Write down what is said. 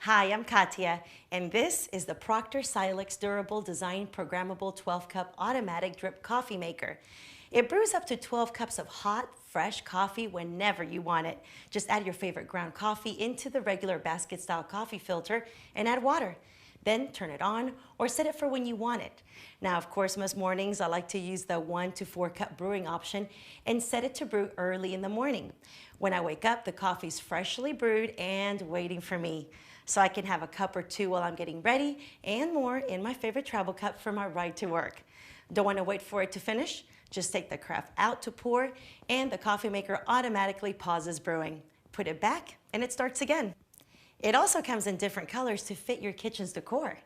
Hi, I'm Katya, and this is the Proctor Silex Durable Design Programmable 12-Cup Automatic Drip Coffee Maker. It brews up to 12 cups of hot, fresh coffee whenever you want it. Just add your favorite ground coffee into the regular basket-style coffee filter and add water. Then turn it on or set it for when you want it. Now, of course, most mornings I like to use the 1 to 4 cup brewing option and set it to brew early in the morning. When I wake up, the coffee's freshly brewed and waiting for me. So I can have a cup or two while I'm getting ready and more in my favorite travel cup for my ride to work. Don't want to wait for it to finish? Just take the carafe out to pour and the coffee maker automatically pauses brewing. Put it back and it starts again. It also comes in different colors to fit your kitchen's decor.